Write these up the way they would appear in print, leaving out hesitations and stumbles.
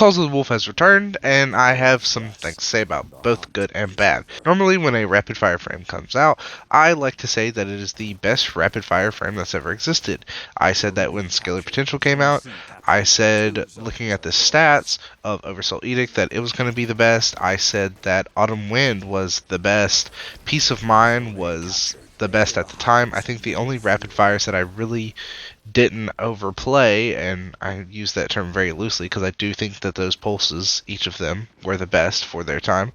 Claws of the Wolf has returned, and I have some things to say about both good and bad. Normally, when a rapid fire frame comes out, I like to say that it is the best rapid fire frame that's ever existed. I said that when Scalar Potential came out. I said, looking at the stats of Oversoul Edict, that it was going to be the best. I said that Autumn Wind was the best. Peace of Mind was the best at the time. I think the only rapid fires that I really didn't overplay, and I use that term very loosely because I do think that those pulses, each of them, were the best for their time.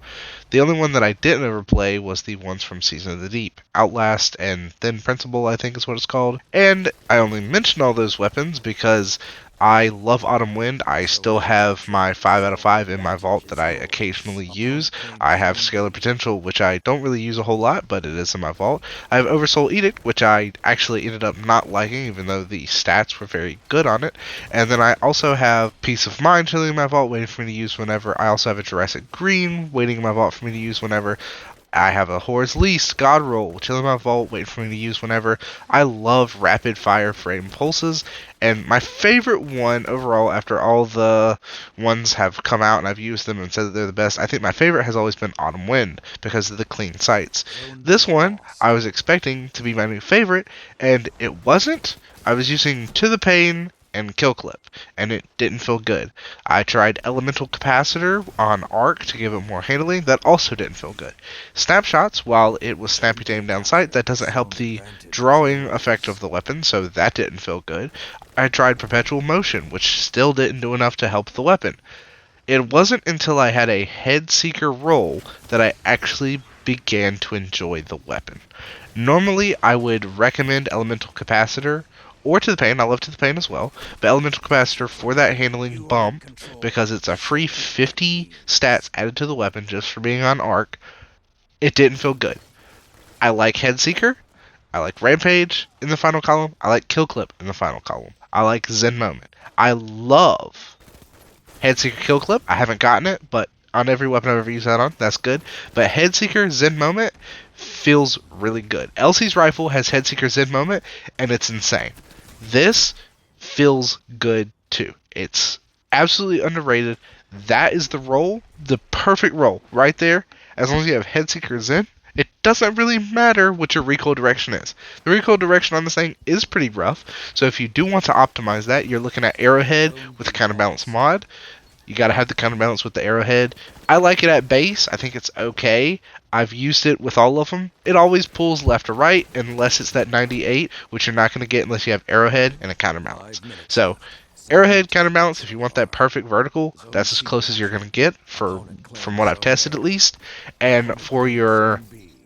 The only one that I didn't overplay was the ones from Season of the Deep. Outlast and Thin Principle, I think is what it's called. And I only mention all those weapons because I love Autumn Wind. I still have my 5 out of 5 in my vault that I occasionally use. I have Scalar Potential, which I don't really use a whole lot, but it is in my vault. I have Oversoul Edict, which I actually ended up not liking, even though the stats were very good on it. And then I also have Peace of Mind chilling in my vault, waiting for me to use whenever. I also have a Jurassic Green waiting in my vault for me to use whenever. I have a Horus Least God Roll chilling in my vault, waiting for me to use whenever. I love rapid fire frame pulses, and my favorite one overall, after all the ones have come out and I've used them and said that they're the best, I think my favorite has always been Autumn Wind because of the clean sights. This one I was expecting to be my new favorite, and it wasn't. I was using To the Pain and Kill Clip, and it didn't feel good. I tried Elemental Capacitor on Arc to give it more handling. That also didn't feel good. Snapshots, while it was snappy to aim down sight, that doesn't help the drawing effect of the weapon, so that didn't feel good. I tried Perpetual Motion, which still didn't do enough to help the weapon. It wasn't until I had a Head Seeker roll that I actually began to enjoy the weapon. Normally, I would recommend Elemental Capacitor or To the Pain. I love To the Pain as well, but Elemental Capacitor for that handling bump because it's a free 50 stats added to the weapon just for being on Arc. It didn't feel good. I like Headseeker. I like Rampage in the final column. I like Kill Clip in the final column. I like Zen Moment. I love Headseeker Kill Clip. I haven't gotten it, but on every weapon I've ever used that on, that's good. But Headseeker Zen Moment feels really good. Elsie's Rifle has Headseeker Zen Moment, and it's insane. This feels good too. It's absolutely underrated. That is the roll, the perfect roll right there. As long as you have Headseeker Zen, it doesn't really matter what your recoil direction is. The recoil direction on this thing is pretty rough, so if you do want to optimize that, you're looking at Arrowhead with the Counterbalance mod. You gotta have the counterbalance with the Arrowhead. I like it at base. I think it's okay. I've used it with all of them. It always pulls left or right unless it's that 98, which you're not going to get unless you have Arrowhead and a counterbalance. So, Arrowhead counterbalance, if you want that perfect vertical, that's as close as you're going to get from what I've tested at least. And for your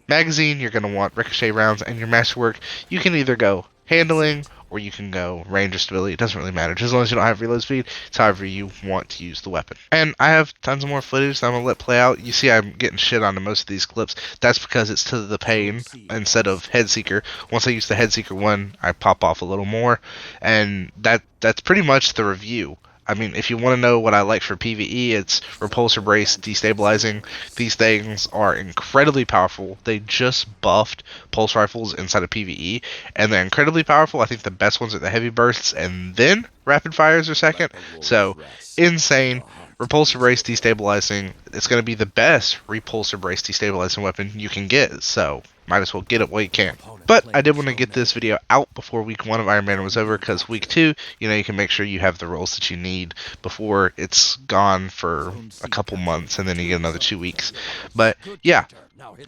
magazine, you're going to want ricochet rounds, and your masterwork, you can either go handling or you can go range or stability. It doesn't really matter. Just as long as you don't have reload speed, it's however you want to use the weapon. And I have tons of more footage that I'm going to let play out. You see I'm getting shit onto most of these clips. That's because it's To the Pain instead of Headseeker. Once I use the Headseeker one, I pop off a little more. And that's pretty much the review. I mean, if you want to know what I like for PvE, it's Repulsor Brace, Destabilizing. These things are incredibly powerful. They just buffed Pulse Rifles inside of PvE, and they're incredibly powerful. I think the best ones are the Heavy Bursts, and then Rapid Fires are second. So, insane. Repulsor Brace Destabilizing. It's going to be the best Repulsor Brace Destabilizing weapon you can get, so might as well get it while you can. But I did want to get this video out before week 1 of Iron Banner was over, because week 2, you can make sure you have the rolls that you need before it's gone for a couple months, and then you get another 2 weeks. But yeah,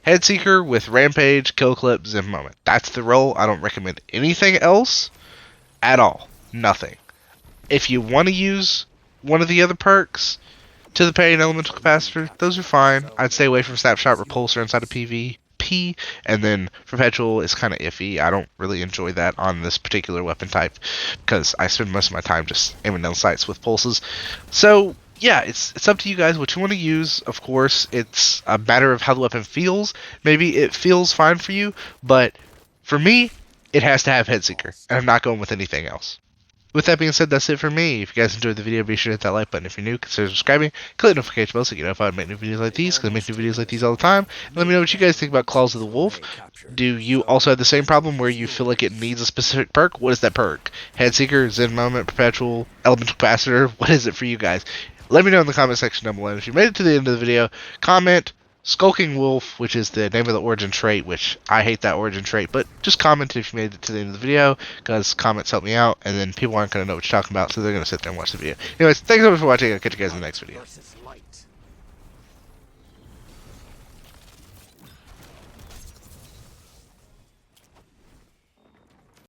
Headseeker with Rampage, Kill Clip, Zen Moment. That's the roll. I don't recommend anything else at all. Nothing. If you want to use one of the other perks, To the Pain, Elemental Capacitor, those are fine. I'd stay away from Snapshot, Repulsor inside of PvP, and then Perpetual is kind of iffy. I don't really enjoy that on this particular weapon type because I spend most of my time just aiming down sights with pulses. So yeah, it's up to you guys what you want to use. Of course, it's a matter of how the weapon feels. Maybe it feels fine for you, but for me, it has to have Headseeker, and I'm not going with anything else. With that being said, that's it for me. If you guys enjoyed the video, be sure to hit that like button. If you're new, consider subscribing. Click the notification bell so you get notified when I make new videos like these, because I make new videos like these all the time. And let me know what you guys think about Claws of the Wolf. Do you also have the same problem where you feel like it needs a specific perk? What is that perk? Headseeker, Zen Moment, Perpetual, Elemental Capacitor? What is it for you guys? Let me know in the comment section down below. And if you made it to the end of the video, comment Skulking Wolf, which is the name of the origin trait, which I hate that origin trait, but just comment if you made it to the end of the video, because comments help me out, and then people aren't going to know what you're talking about, so they're going to sit there and watch the video. Anyways, thanks so much for watching. I'll catch you guys in the next video.